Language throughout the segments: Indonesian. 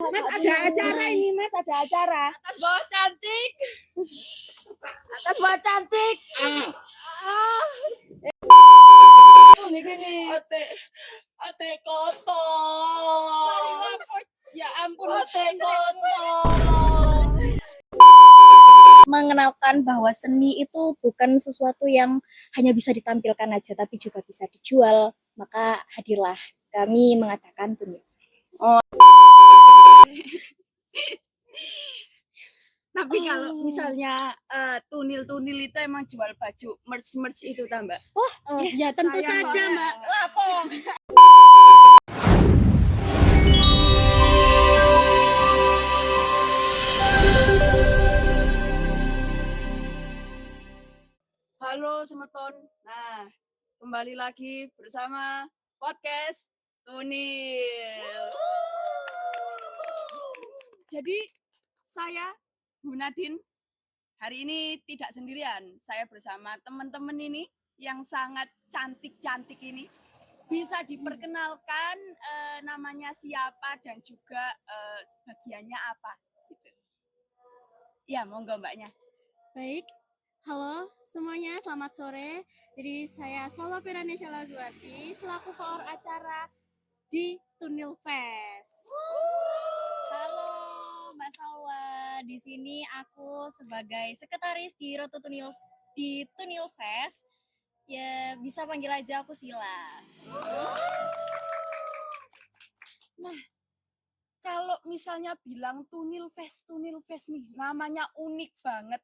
Mas ada acara ini, Mas ada acara. Atas bawah cantik. Atas bawah cantik. Ate kotor. Ya ampun. Ate kotor. Mengenalkan bahwa seni itu bukan sesuatu yang hanya bisa ditampilkan aja, tapi juga bisa dijual. Maka hadirlah kami mengadakan Tunil Fest. Tapi kalau misalnya tunil itu emang jual baju merch itu tambah. Ya tentu saja, Mbak. Lapo. Halo semeton. Nah, kembali lagi bersama podcast Tunil. Jadi saya Bu Nadine hari ini tidak sendirian. Saya bersama teman-teman ini yang sangat cantik-cantik ini. Bisa diperkenalkan namanya siapa dan juga bagiannya apa gitu. Ya, monggo Mbaknya. Baik. Halo semuanya, selamat sore. Jadi saya Salwa Piranesha Lazwati selaku koor acara di Tunil Fest. Halo Mbak Salwa, di sini aku sebagai sekretaris di Roto Tunil di Tunil Fest. Ya bisa panggil aja aku Sila. Kalau misalnya bilang Tunil Fest nih, namanya unik banget.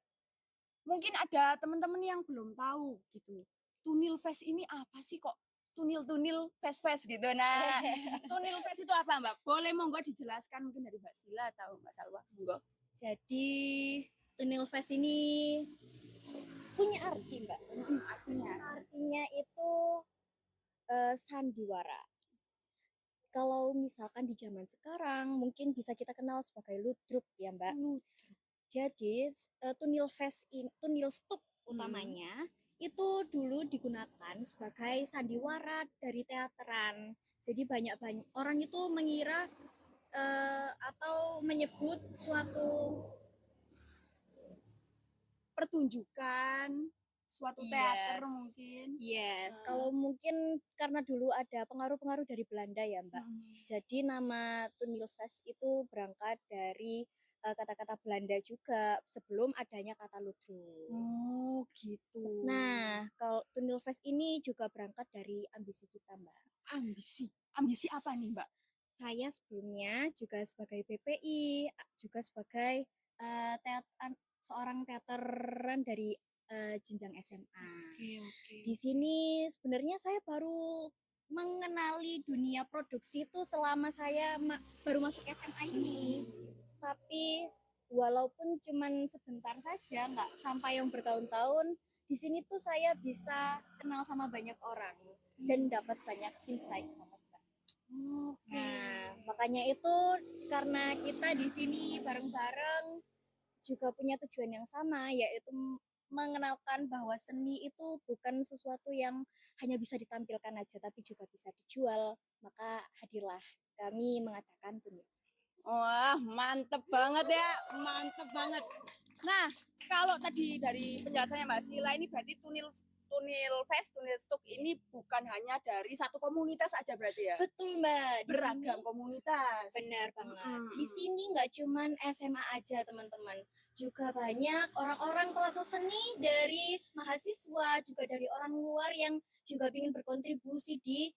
Mungkin ada teman-teman yang belum tahu gitu. Tunil Fest ini apa sih kok? Tunil Fest gitu. Nah, Tunil Fest itu apa Mbak? Boleh monggo dijelaskan mungkin dari Mbak Sila atau Mbak Salwa. Monggo. Jadi Tunil Fest ini punya arti, Mbak. Artinya itu sandiwara. Kalau misalkan di zaman sekarang mungkin bisa kita kenal sebagai ludruk ya, Mbak. Jadi Tunil Fest Tunil Stuk utamanya itu dulu digunakan sebagai sandiwara dari teateran. Jadi banyak orang itu mengira atau menyebut suatu pertunjukan, suatu teater mungkin. Yes, kalau mungkin karena dulu ada pengaruh-pengaruh dari Belanda ya, Mbak. Jadi nama Tunil Fest itu berangkat dari kata-kata Belanda juga sebelum adanya kata ludruk. Oh, gitu. Nah, kalau Tunil Fest ini juga berangkat dari ambisi kita, Mbak. Ambisi apa nih, Mbak? Saya sebelumnya juga sebagai PPI, juga sebagai seorang teateran dari jenjang SMA. Di sini sebenarnya saya baru mengenali dunia produksi itu selama saya baru masuk SMA ini. Tapi walaupun cuman sebentar saja, nggak sampai yang bertahun-tahun, di sini tuh saya bisa kenal sama banyak orang dan dapat banyak insight. Nah, makanya itu karena kita di sini bareng-bareng juga punya tujuan yang sama, yaitu mengenalkan bahwa seni itu bukan sesuatu yang hanya bisa ditampilkan aja, tapi juga bisa dijual. Maka hadirlah kami mengadakan Tunil. Wah, mantep banget ya, mantep banget. Nah, kalau tadi dari penjelasannya Mbak Sila ini berarti Tunil Fest, Tunil Stuk ini bukan hanya dari satu komunitas aja berarti ya? Betul Mbak. Beragam komunitas. Benar banget. Di sini nggak cuman SMA aja teman-teman, juga banyak orang-orang pelaku seni dari mahasiswa, juga dari orang luar yang juga ingin berkontribusi di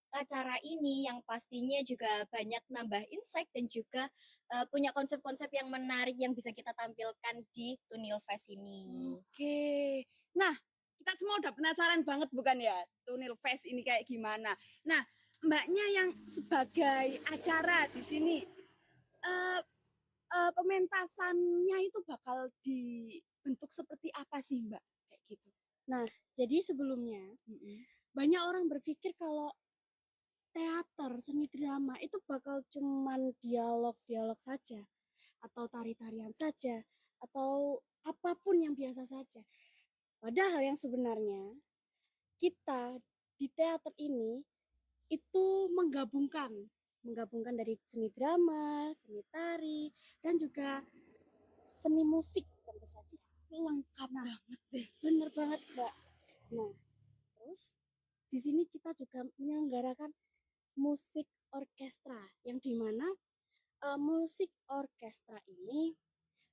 acara ini yang pastinya juga banyak nambah insight dan juga punya konsep-konsep yang menarik yang bisa kita tampilkan di Tunil Fest ini. Oke. Nah, kita semua udah penasaran banget bukan ya Tunil Fest ini kayak gimana. Nah, Mbaknya yang sebagai acara di sini pementasannya itu bakal dibentuk seperti apa sih Mbak? Kayak gitu. Nah, jadi sebelumnya banyak orang berpikir kalau teater, seni drama itu bakal cuman dialog-dialog saja atau tari-tarian saja atau apapun yang biasa saja. Padahal yang sebenarnya kita di teater ini itu menggabungkan menggabungkan dari seni drama, seni tari, dan juga seni musik tentu saja. Lengkap banget deh. Bener banget, Mbak. Nah, terus di sini kita juga menyelenggarakan musik orkestra yang dimana musik orkestra ini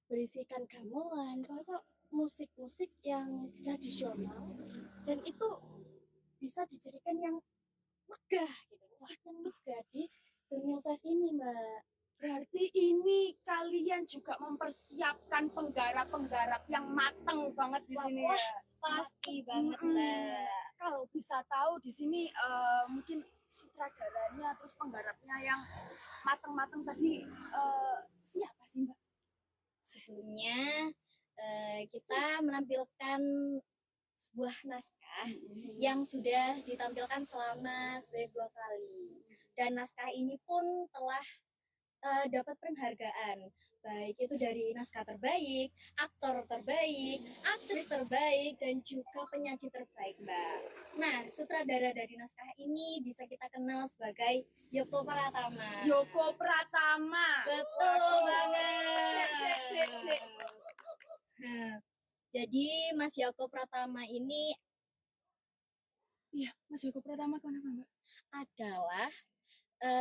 berisikan gamelan, atau musik-musik yang tradisional dan itu bisa dijadikan yang megah gitu, musik yang megah di Tunil Fest ini, Mbak. Berarti ini kalian juga mempersiapkan penggarap-penggarap yang matang banget di sini Wah, ya. pasti banget, Mbak. Kalau bisa tahu di sini mungkin sutradaranya terus penggarapnya yang matang-matang tadi siapa sih, Mbak? Sebelumnya kita menampilkan sebuah naskah yang sudah ditampilkan selama sebanyak 2 kali. Dan naskah ini pun telah dapat penghargaan, baik itu dari naskah terbaik, aktor terbaik, aktris terbaik, dan juga penyaji terbaik, Mbak. Nah, sutradara dari naskah ini bisa kita kenal sebagai Yoko Pratama. Yoko Pratama. Betul banget. Sik. Nah, jadi Mas Yoko Pratama ini Iya, Mas Yoko Pratama kenapa, Mbak? adalah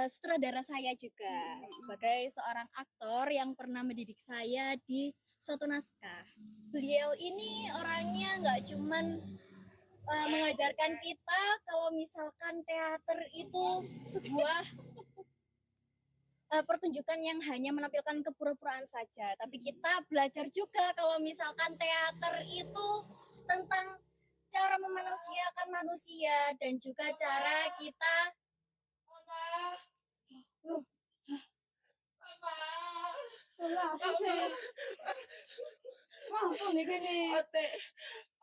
sutradara saya juga sebagai seorang aktor yang pernah mendidik saya di suatu naskah. Beliau ini orangnya nggak cuman mengajarkan kita kalau misalkan teater itu sebuah pertunjukan yang hanya menampilkan kepura-puraan saja, tapi kita belajar juga kalau misalkan teater itu tentang cara memanusiakan manusia dan juga cara kita Apa sih? Apa nih kene?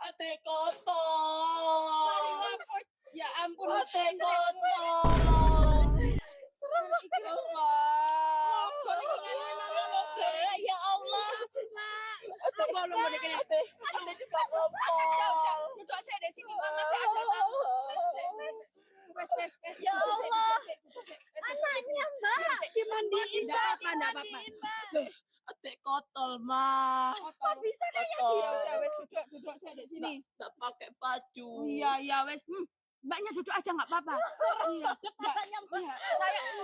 Ate kotor. Ya ampun, ate kotor. ya Allah. Apa lu mau kene? Ate juga kotor. Duduk saya di sini, Mama saya ada. Wes. Ya Allah. Anaknya, Mbak. Dimandiin, enggak apa-apa. Loh, ate kotor, mah. Kok bisa kayak Kotor. gitu? Ya wes duduk saya di sini. Nggak pakai baju. Iya wes. Mbaknya duduk aja nggak apa-apa. Iya. Iya.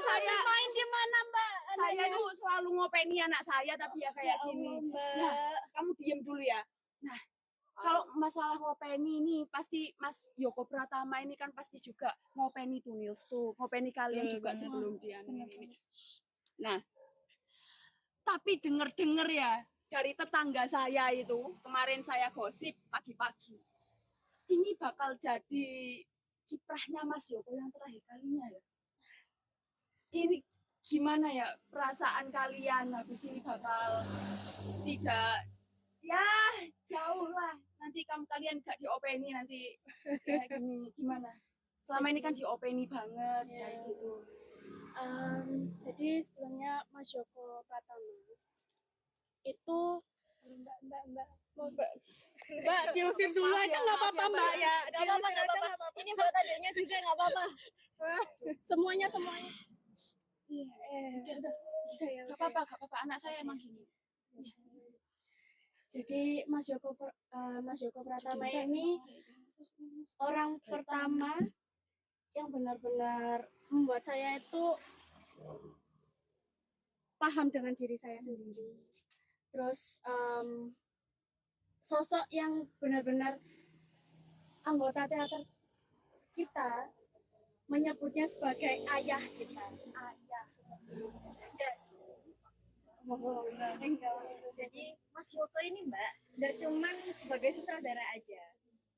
Saya Main di mana, Mbak? saya tuh selalu ngopeni anak saya tapi ya kayak gini. Ya, kamu diem dulu ya. Nah, kalau masalah ngopeni ini pasti Mas Yoko Pratama ini kan pasti juga ngopeni Tunils tuh, ngopeni kalian juga sebelum dia ini. Nah, tapi denger-denger ya dari tetangga saya itu, kemarin saya gosip pagi-pagi. Ini bakal jadi kiprahnya Mas Yoko yang terakhir kalinya ya. Ini gimana ya perasaan kalian habis ini bakal tidak ya jauh lah nanti kalian gak diopeni nanti ya gimana selama ini kan diopeni banget kayak gitu. Jadi sebelumnya Mas Yoko Pratama itu Mbak diusir dulu Maaf aja ya, nggak maaf apa-apa ya, Mbak ya. Gak apa-apa. Ini buat adiknya juga nggak apa-apa. Semuanya. Iya, Udah ya. gak apa-apa anak saya emang gini. Jadi Mas Yoko Pratama ini orang pertama yang benar-benar membuat saya itu paham dengan diri saya sendiri. Terus sosok yang benar-benar anggota teater kita menyebutnya sebagai ayah kita. Ayah seperti itu. Jadi Mas Yoko ini, Mbak, nggak cuman sebagai sutradara aja.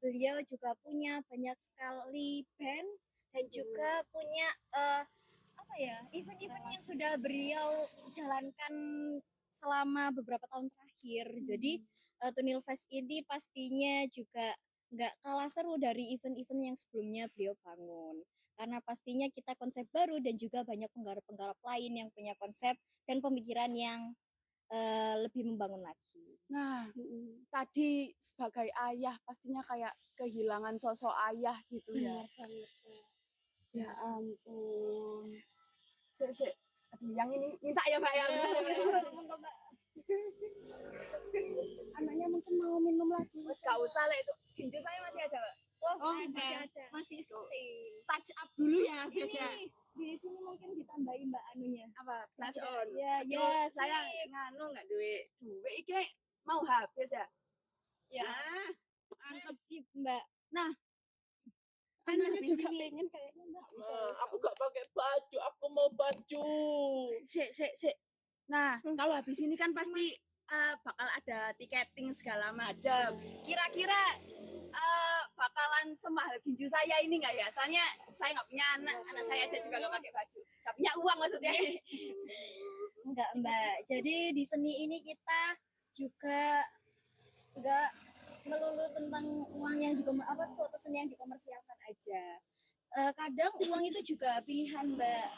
Beliau juga punya banyak sekali band dan juga punya event-event yang sudah beliau jalankan selama beberapa tahun terakhir. Jadi Tunil Fest ini pastinya juga nggak kalah seru dari event-event yang sebelumnya beliau bangun. Karena pastinya kita konsep baru dan juga banyak penggarap-penggarap lain yang punya konsep dan pemikiran yang lebih membangun lagi. Nah, tadi sebagai ayah pastinya kayak kehilangan sosok ayah gitu ya. Benar banget. Ya ampun. Sik. Aduh, yang ini minta ya Mbak ya. Anaknya mungkin mau minum lagi. Wes gak usah lah itu. Ginjal saya masih ada, Mbak. masih ada. Masih stay. Touch up dulu ya, biasa. Ini di sini mungkin ditambahin Mbak anunya. Apa? Flash on. Ya, Aduh, ya, saya sip. nganu enggak duit. Duit iki mau habis ya. Ya, sip Mbak. Anaknya habis juga ini- pengen kayaknya Mbak. Aku gak pakai baju, aku mau baju. Sik. Nah, kalau habis ini kan pasti bakal ada tiketing segala macam. Kira-kira bakalan semahal ginju saya ini nggak ya? Soalnya saya nggak punya anak saya aja juga nggak pakai baju. Nggak punya uang maksudnya. Enggak Mbak. Jadi di seni ini kita juga enggak melulu tentang uang yang suatu seni yang dikomersialkan aja. Kadang uang itu juga pilihan Mbak.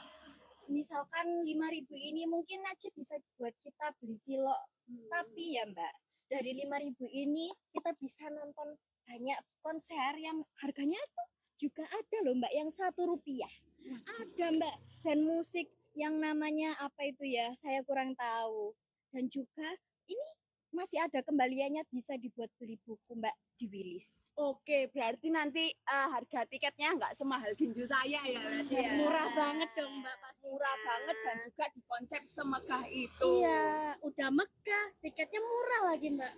Misalkan 5.000 ini mungkin aja bisa buat kita beli cilok. Tapi ya Mbak, dari 5.000 ini kita bisa nonton banyak konser yang harganya tuh juga ada loh Mbak, yang Rp1. Ada Mbak. Dan musik yang namanya apa itu ya, saya kurang tahu. Dan juga ini masih ada kembaliannya, bisa dibuat beli buku Mbak di Willis. Oke, berarti nanti harga tiketnya nggak semahal ginju saya ya berarti ya. Murah banget dong Mbak pasti. Murah banget dan juga di konsep semegah itu. Iya, udah megah, tiketnya murah lagi Mbak.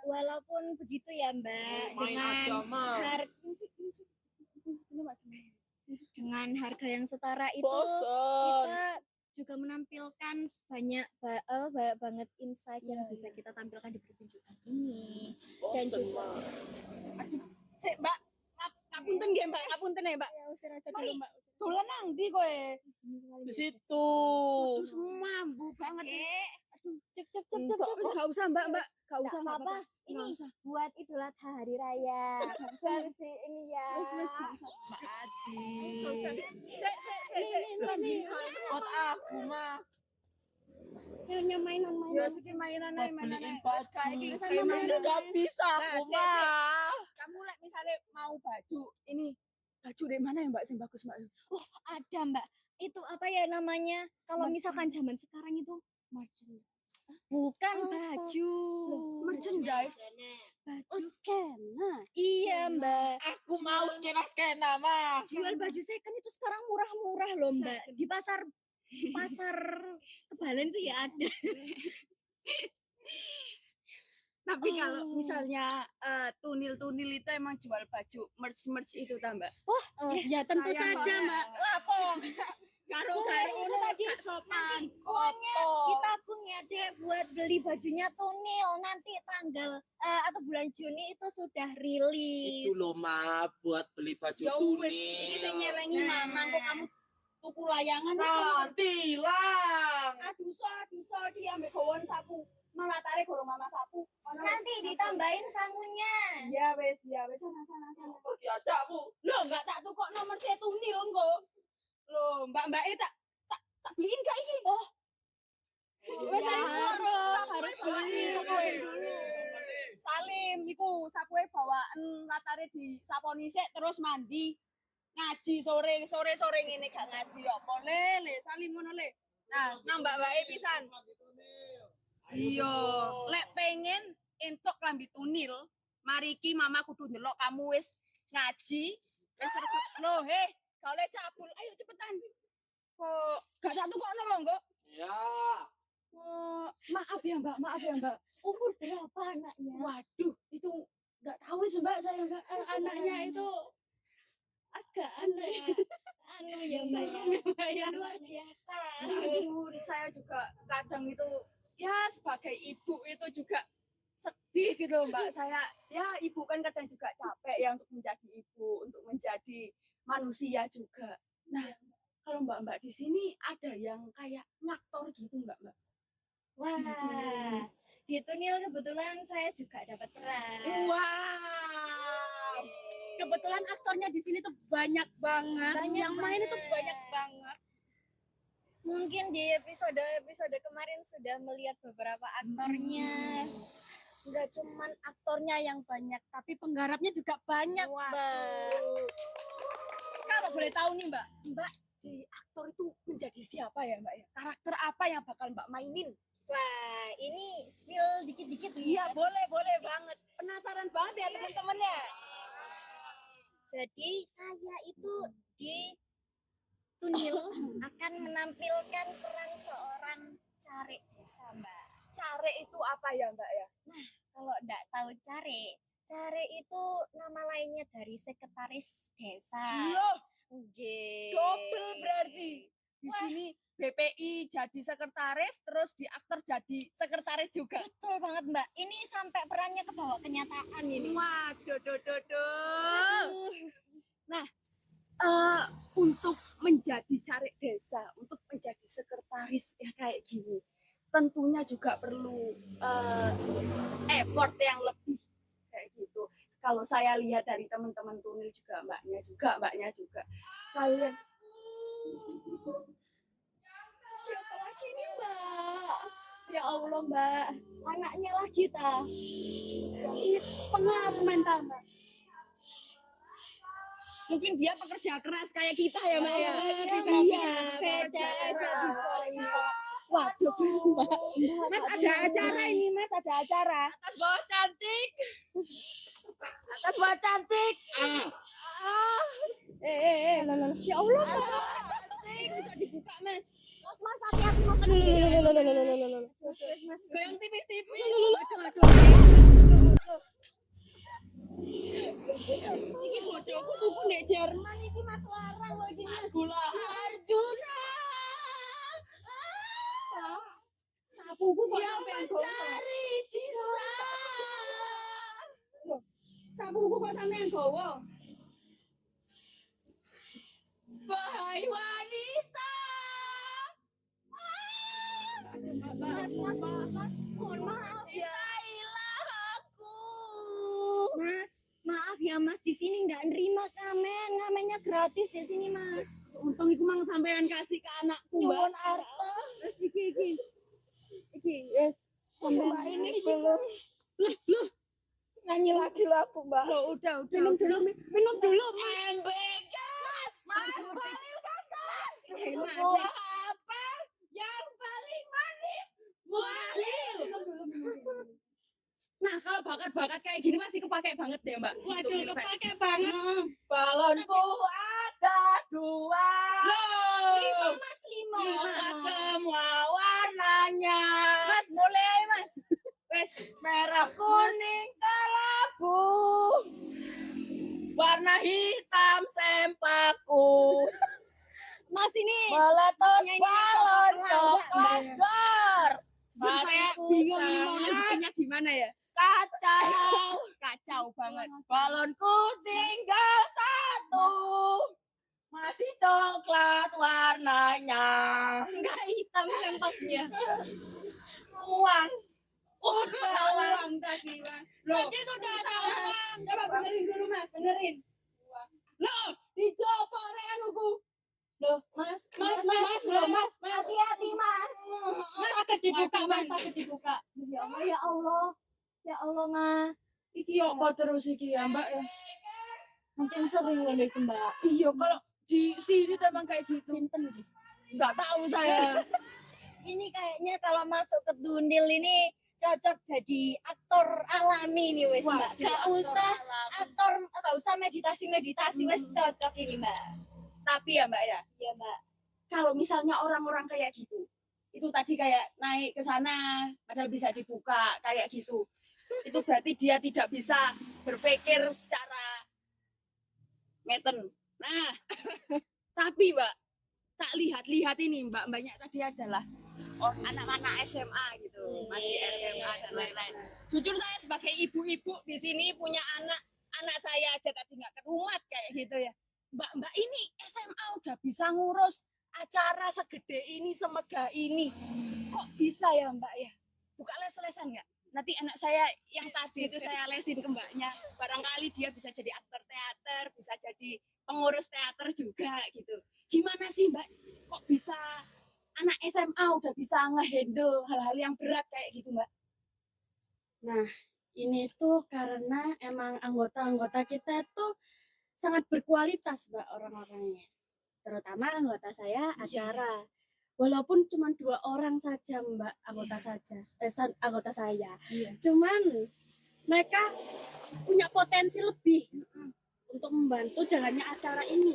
Walaupun begitu ya Mbak, Main aja, Mal. dengan harga yang setara itu Bosan. kita juga menampilkan banyak banget insight yang bisa kita tampilkan di pertunjukan ini. Dan Bosan, juga Mal. Cek Mbak, ngapunten nggih Mbak, ngapunten ya Mbak. Ya usir aja dulu Mbak. Dolan nang ndi kowe? Di situ. Aduh semambu banget. cep Wis gak usah Mbak, gak usah Nggak apa-apa. Ini Nggak usah. buat Idul Adha hari raya versi ini ya. Mbak Adi. Ini Buat aku mah. filmnya mainan. Ya siki mainan ae, Buat mainan beliin ae. baju. Wis kayak iki Sama kayak mainan. mainan. Gak bisa Nah, aku sik, mah. Kamu lek misalnya mau baju ini baju dari mana ya Mbak sing bagus Mbak? Ada Mbak. Itu apa ya namanya? Kalau Merchandise. misalkan zaman sekarang itu Merchandise. bukan Apa? baju. Merchandise. Oh, skena. Iya Mbak. Aku mau skena-skena mah. Jual baju second itu sekarang murah-murah loh Mbak. Di pasar Kebalan itu ya ada. Tapi kalau misalnya tunil-tunil itu emang jual baju merch itu tambah. Oh, ya tentu saja Mbak. Lapo. Karo Itu tadi sopan. uangnya ditabung ya deh buat beli bajunya Tunil. Nanti tanggal atau bulan Juni itu sudah rilis. Itu loh mah buat beli baju Ya wis, iki sing tunil. nyelengi Nah. mamang kok kamu tuku layangan. Nanti hilang. Aduh iki ambek gowon sapu. Malah tarik gorong mama sapu. Nanti ditambahin sangunya. Ya wis sana. Pergi aja aku. Loh, enggak tak tukok nomor saya tunil engko. Loh, Mbak tak beliin gak iki? Oh. Wes harus beli. Salim iku sapuke bawaan latare di saponi sik terus mandi. Ngaji sore ngene gak ngaji apa le Salim ngono le. Nah, mbak-mbake pisan. Iya, lek pengen entuk klambi tunil, mari iki mama kudu ndelok kamu wis ngaji, wis sregep. Loh, gak oleh cabul. Ayo cepetan. Kok gak tak tukokno lho, Nggo? Ya. Oh, maaf ya, Mbak. Umur berapa anaknya? Waduh, itu nggak tahu sih Mbak saya Mbak. Anaknya itu Agak aneh. Anu ya Mbak. ya. Luar biasa. Aduh, saya juga kadang itu ya sebagai ibu itu juga sedih gitu loh, Mbak. Saya ya ibu kan kadang juga capek ya untuk menjadi ibu, untuk menjadi manusia juga. Nah, kalau Mbak-mbak di sini ada yang kayak ngaktor gitu nggak Mbak? Wah, di Tunil kebetulan saya juga dapat peran. Wow. Kebetulan aktornya di sini tuh banyak banget. Banyak yang main itu banget. banyak banget. Mungkin di episode kemarin sudah melihat beberapa aktornya. Enggak cuman aktornya yang banyak, tapi penggarapnya juga banyak, Mbak. Kalau boleh tahu nih Mbak jadi aktor itu menjadi siapa ya Mbak ya? Karakter apa yang bakal Mbak mainin? Wah, ini spill dikit-dikit nih. Iya boleh banget. Penasaran banget ya teman-teman ya. Jadi saya itu di Tunil akan menampilkan peran seorang cari desa, Mbak. Care itu apa ya Mbak ya? Kalau enggak tahu cari itu nama lainnya dari sekretaris desa. Loh, Oke. double berarti. Di sini BPI jadi sekretaris, terus di aktor jadi sekretaris juga. Betul banget, Mbak. Ini sampai perannya kebawa kenyataan ini. Waduh, untuk menjadi carik desa, untuk menjadi sekretaris ya kayak gini, tentunya juga perlu effort yang lebih kayak gitu. Kalau saya lihat dari teman-teman Tunil juga, mbaknya juga, kalian Siapa lagi nih, Mbak? Ya Allah, Mbak. Anaknya lagi ta. Pengalaman tambah. mungkin dia pekerja keras kayak kita ya Mbak ya. Iya, Beda aja. Waduh, Mbak. Mas ada acara ini, Mas ada acara. Atas bawah cantik. Atas buat cantik. Ya Allah, cantik. Bisa dibuka, Mas. Mas, hati-hati Mas. Goyang tipis-tipis. Iki bojoku tuku ndek Jerman iki Mas larang loh iki Mas. Gula. Arjuna. Sapuku kok sampean mencari cinta. Sapuku kok sampean gowo. Wahai wanita. Mas, mohon maaf ya. Mas, maaf ya Mas, di sini nggak nerima kamennya gratis di sini Mas. Untung iku mang sampean kasih ke anakku, Mbak. Nyuwun arta. Terus iki. Iki, yes. Mbak ini belum. Nyanyi lagi lagu Mbak. Loh, udah. Minum dulu, MBK. Mas paling ganas. Buah apa yang paling manis? Buah lil. Nah, kalau bakat-bakat kayak gini masih kepake banget deh, Mbak. Waduh, kepake banget. Balonku ada 2. Loh. Mas, 5. Lihat semua warnanya. Mas, mulai aja, Mas. Wes, Merah, kuning, kelabu. Warna hitam sempaku. Mas ini Meletus Masnya ini balon coklat pelawak, coklat dar. saya bingung ini mau nyebutnya gimana ya? Kacau banget. Balonku tinggal 1. Masih coklat warnanya. enggak hitam sempaknya. Uang. Uang tadi, Mas. Loh, Tadi sudah ada uang. coba benerin dulu, Mas. Benerin. Loh, dicoba reanuku. Loh, Mas. Hati-hati Mas. Mas agak dibuka, Waduh, Mas Mas. agak dibuka. Ya Allah. Ya Allah, Mas. Iki apa terus iki ya, Mbak ya? Mungkin sering loh itu, Mbak. Iya, kalau di sini tuh emang kayak gitu. Enggak tahu saya. Ini kayaknya kalau masuk ke Dundil ini cocok jadi aktor alami nih wes Mbak. Gak usah meditasi wes cocok ini Mbak. Tapi ya, Mbak ya, Iya Mbak. kalau misalnya orang-orang kayak gitu, itu tadi kayak naik ke sana, padahal bisa dibuka kayak gitu. Itu berarti dia tidak bisa berpikir secara ngeten. Nah, tapi Mbak, tak lihat-lihat ini mbaknya tadi adalah anak-anak SMA gitu, masih SMA dan lain-lain. Jujur saya sebagai ibu-ibu di sini punya anak saya aja tadi nggak kerumat kayak gitu ya. Mbak ini SMA udah bisa ngurus acara segede ini, semegah ini. Kok bisa ya Mbak ya? Buka les-lesan nggak? Nanti anak saya yang tadi itu saya lesin ke mbaknya. Barangkali dia bisa jadi aktor teater, bisa jadi pengurus teater juga gitu. Gimana sih Mbak? Kok bisa anak SMA udah bisa ngehandle hal-hal yang berat kayak gitu Mbak? Nah, ini tuh karena emang anggota-anggota kita tuh sangat berkualitas, Mbak, orang-orangnya. terutama anggota saya Iya, acara. Walaupun cuma 2 orang saja Mbak, anggota saja, anggota saya. Iya. Cuman mereka punya potensi lebih untuk membantu jalannya acara ini.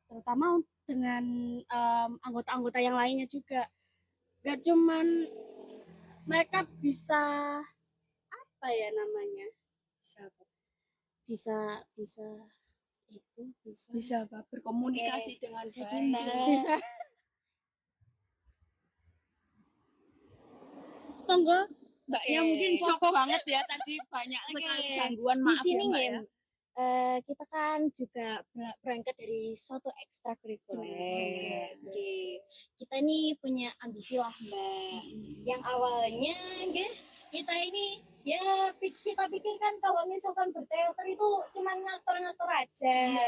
Terutama dengan anggota-anggota yang lainnya juga. Gak cuman mereka bisa apa ya namanya? Bisa Bisa apa? Berkomunikasi dengan jadi baik. Mbak. bisa monggo Mbaknya mungkin shock banget ya tadi banyak sekali gangguan, Di maaf ya sini Mbak nih, ya. kita kan juga berangkat dari suatu ekstrakurikuler. Oke. Kita ini punya ambisi lah Mbak. Yang awalnya kita ini ya kita pikirkan kalau misalkan berteater itu cuma ngaktor-ngaktor aja.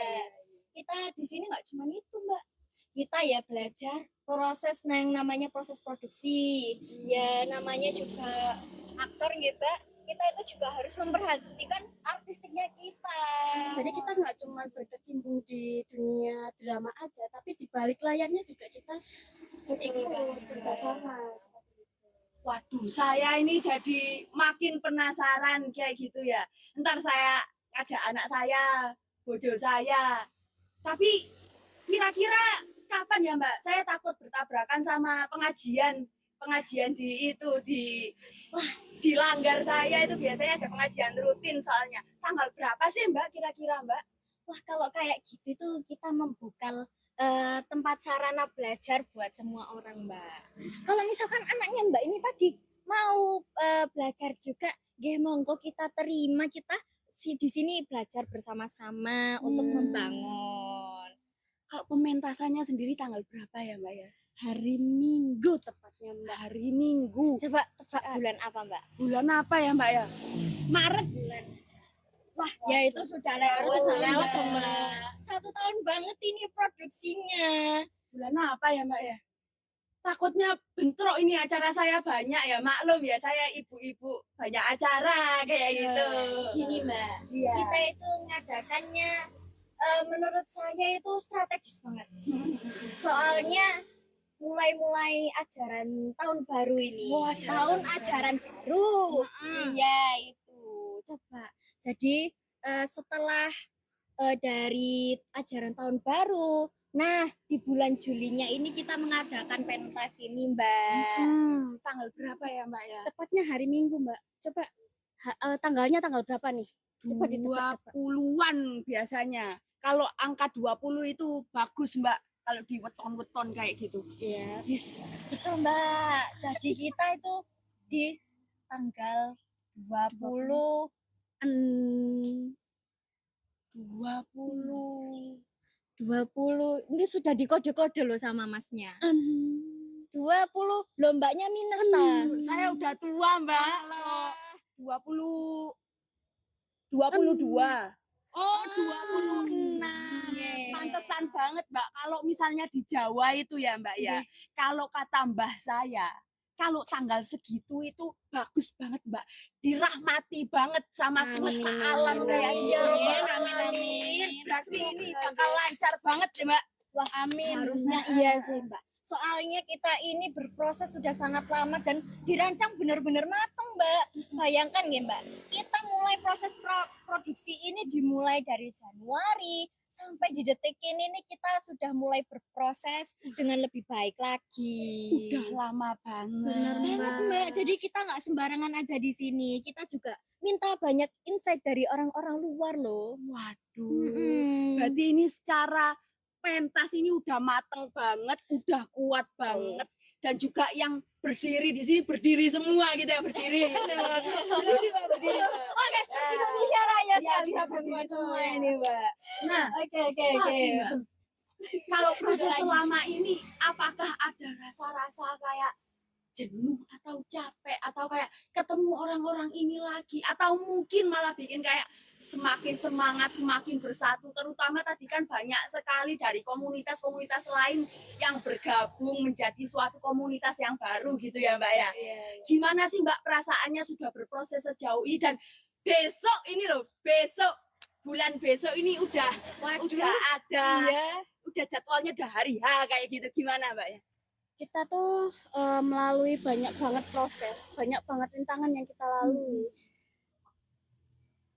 Kita di sini nggak cuma itu Mbak. Kita ya belajar proses yang namanya proses produksi. Ya namanya juga aktor ya Mbak. Kita itu juga harus memperhatikan artistiknya kita. jadi kita nggak cuma berkecimpung di dunia drama aja, tapi di balik layarnya juga kita ikut kerjasama seperti itu. Waduh, saya ini jadi makin penasaran kayak gitu ya. Ntar saya ajak anak saya, bojo saya. Tapi kira-kira kapan ya Mbak? Saya takut bertabrakan sama pengajian di itu di langgar saya itu biasanya ada pengajian rutin soalnya. Tanggal berapa sih Mbak kira-kira Mbak? Wah, kalau kayak gitu tuh kita membuka tempat sarana belajar buat semua orang, Mbak. Kalau misalkan anaknya Mbak ini tadi mau belajar juga, monggo kita terima, kita di sini belajar bersama-sama untuk membangun. Kalau pementasannya sendiri tanggal berapa ya Mbak ya? Hari Minggu tepatnya Mbak. Hari Minggu. Coba tebak bulan apa, Mbak? Bulan apa ya Mbak ya? Maret bulan. Wah, ya itu sudah lewat, Mbak. 1 tahun banget ini produksinya. Bulan apa ya Mbak ya? Takutnya bentrok ini acara saya banyak ya, maklum ya saya ibu-ibu banyak acara kayak gitu. Gini Mbak, Iya. kita itu ngadakannya menurut saya itu strategis banget. Soalnya mulai ajaran tahun baru ini. Wah, tahun ajaran baru. Iya itu. Coba. Jadi setelah dari ajaran tahun baru, nah di bulan Julinya ini kita mengadakan pentas ini Mbak. Tanggal berapa ya Mbak ya? Tepatnya hari Minggu Mbak. Coba tanggalnya tanggal berapa nih? Coba ditebak. 20-an biasanya. Kalau angka 20 itu bagus Mbak. Kalau di weton-weton kayak gitu. Iya. Yes, betul Mbak. Jadi kita itu di tanggal 20 20 ini sudah dikode-kode loh sama masnya. 20 lombanya minus Saya udah tua Mbak. 22. Oh, 26. Pantesan banget Mbak. Kalau misalnya di Jawa itu ya Mbak ya. Kalau kata mbah saya, kalau tanggal segitu itu bagus banget Mbak. Dirahmati banget sama semesta alam kayak ini. Amin. Berarti ini bakal lancar banget ya Mbak. Wah, Amin. harusnya iya sih Mbak. Soalnya kita ini berproses sudah sangat lama dan dirancang benar-benar matang Mbak. Bayangkan ya Mbak, kita mulai proses produksi ini dimulai dari Januari sampai di detik ini nih kita sudah mulai berproses dengan lebih baik lagi. Udah lama banget. Banget Mbak, jadi kita nggak sembarangan aja di sini. Kita juga minta banyak insight dari orang-orang luar loh. Waduh. Berarti ini secara pentas ini udah mateng banget, udah kuat banget, dan juga yang berdiri di sini berdiri semua gitu ya, berdiri. Berdiri Mbak, berdiri. Oke, Indonesia Raya sekali berdiri semua ini Mbak. Nah, Oke. kalau proses selama ini, apakah ada rasa-rasa kayak jenuh atau capek atau kayak ketemu orang-orang ini lagi atau mungkin malah bikin kayak semakin semangat, semakin bersatu, terutama tadi kan banyak sekali dari komunitas-komunitas lain yang bergabung menjadi suatu komunitas yang baru gitu ya Mbak ya. Gimana sih Mbak perasaannya sudah berproses sejauh ini dan besok ini loh, besok bulan besok ini udah ada, udah jadwalnya udah hari H kayak gitu, gimana Mbak ya? Kita tuh melalui banyak banget proses, banyak banget rintangan yang kita lalui.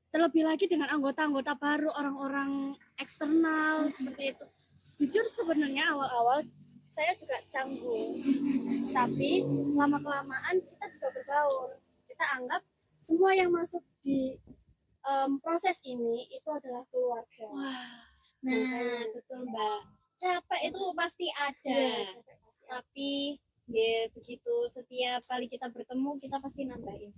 Terlebih lagi dengan anggota-anggota baru, orang-orang eksternal seperti itu. Jujur sebenarnya awal-awal saya juga canggung, tapi lama-kelamaan kita juga berbaur. Kita anggap semua yang masuk di proses ini itu adalah keluarga. Nah, betul Mbak. Capek itu pasti ada. Iya, capek pasti. Tapi ya begitu setiap kali kita bertemu kita pasti nambahin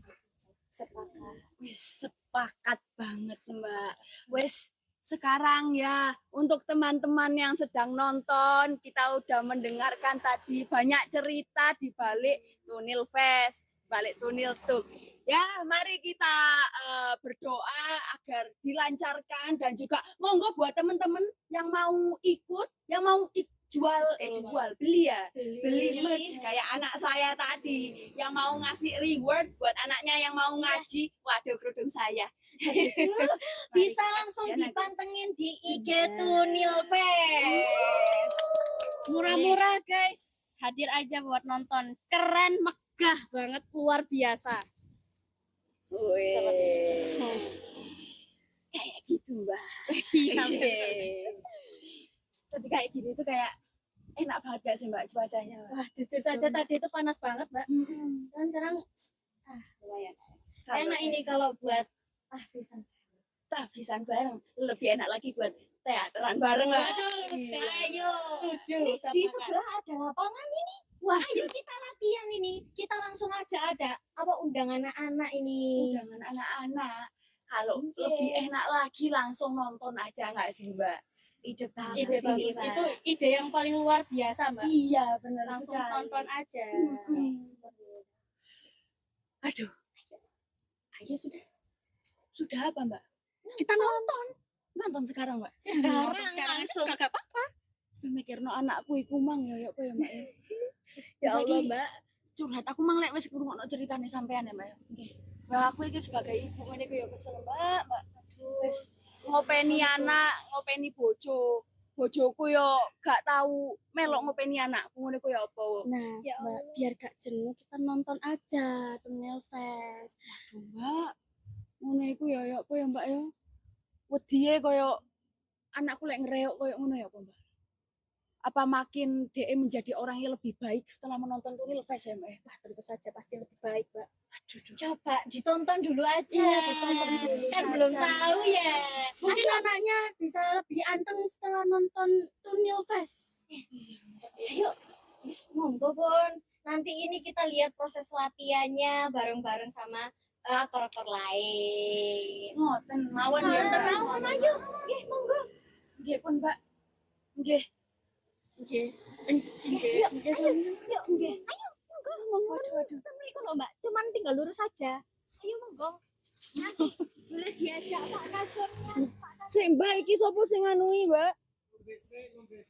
Sepakat. Wis sepakat banget Mbak. Wis sekarang ya untuk teman-teman yang sedang nonton, kita udah mendengarkan tadi banyak cerita di balik Tunil Fest, balik Tunil Stuk. Ya, mari kita berdoa agar dilancarkan dan juga monggo buat teman-teman yang mau ikut, yang mau beli merch kayak anak saya tadi yang mau ngasih reward buat anaknya yang mau ngaji. Waduh, kerudung saya. bisa langsung dipantengin di IG Tunil Fest. Murah-murah guys, hadir aja buat nonton. Keren, megah banget, luar biasa. Kayak gitu Mbak. Iya, Tapi kayak gini tuh kayak enak banget gak sih Mbak cuacanya Mbak? Wah, jujur saja tadi itu panas banget, Mbak. Kan sekarang lumayan. Enak ini kalau buat tahfisan. tahfisan bareng, lebih enak lagi buat teateran bareng Mbak. Ayo. Setuju Ini sama di Kak. sebelah ada lapangan ini. Wah, ayo kita latihan ini. Kita langsung aja ada undang anak-anak ini. Undangan anak-anak. Kalau Oke. lebih enak lagi langsung nonton aja nggak sih Mbak? Ide banget Ide sih, bagus. Mbak. Itu ide yang paling luar biasa, Mbak. Iya benar Langsung sekali. tonton aja. Aduh, Ayo sudah. sudah apa Mbak? Kita nonton. Nonton sekarang Mbak? Sekarang Nonton sekarang aja langsung. juga gak apa-apa. Mikirno anakku iku mang ya apa ya Mbak? Ya Saiki Allah, Mbak. curhat aku mang lek wis ngrungokno ceritane sampean ya Mbak. Mbak aku iki sebagai ibu ngene ku ya kesel Mbak. Wis ngopeni anak, ngopeni bojo. Bojoku yo gak tahu melok ngopeni anakku ngene ku ya apa. Nah, Ya Mbak, biar gak jenuh kita nonton aja Tunil Fest. Aduh Mbak, ngono iku ya apa ya Mbak ya? Wedine koyo anakku lek ngreok koyo ngono ya apa Mbak? Apa makin DE menjadi orang yang lebih baik setelah menonton Tunil Fest ya Mbak? Wah, tentu saja pasti lebih baik, Mbak. Aduh, Coba ditonton dulu aja. Iya, ditonton dulu Kan saja. belum tahu ya. Mungkin anaknya bisa lebih anteng setelah nonton Tunil Fest. Ayo, wis monggo Bon. Nanti ini kita lihat proses latihannya bareng-bareng sama aktor-aktor lain. ngoten mawon ya. Nonton mawon ayo. Nggih, monggo. Nggih pun Mbak. Nggih. Oke. Yuk, yuk, Nggih. ayo, monggo. Waduh. Kan mriko lho, Mbak. Cuman tinggal lurus saja. Ayo monggo. Nanti boleh diajak Pak Kasurnya. Sik Mbak iki sapa sing nganui Mbak?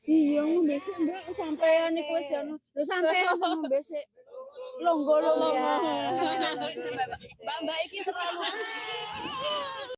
Iya ngombe sik Mbak sampean iku wis ya. Lho sampean sing ngombe sik. Longgo lho. Iya. Mbak iki terlalu